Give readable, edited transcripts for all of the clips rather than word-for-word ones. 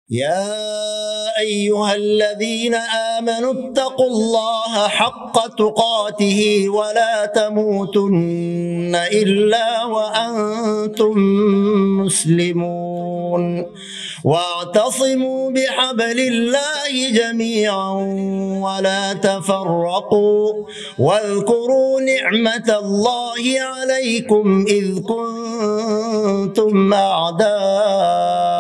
يا أيها الذين آمنوا اتقوا الله حق تقاته ولا تموتن إلا وأنتم مسلمون واعتصموا بحبل الله جميعا ولا تفرقوا واذكروا نعمة الله عليكم إذ كنتم أعداء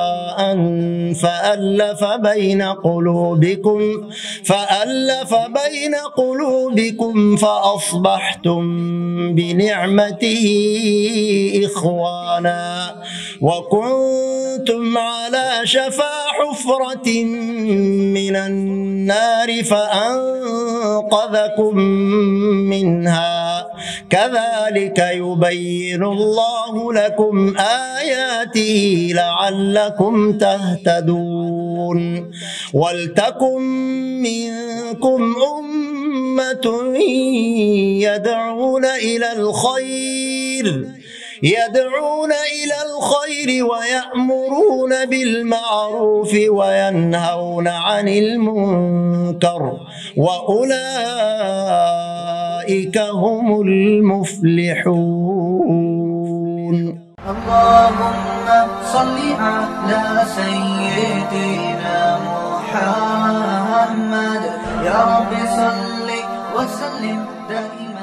فألف بين قلوبكم فأصبحتم بنعمته إخوانا وكنتم على شفا حفرة من النار فأنقذكم منها كذلك يبين الله لكم آياته لعلكم تهتدون ولتكن منكم أمة يدعون إلى الخير ويأمرون بالمعروف وينهون عن المنكر وأولئك هم المفلحون. اللهم صل على سيدنا محمد يا رب صل وسلم دائما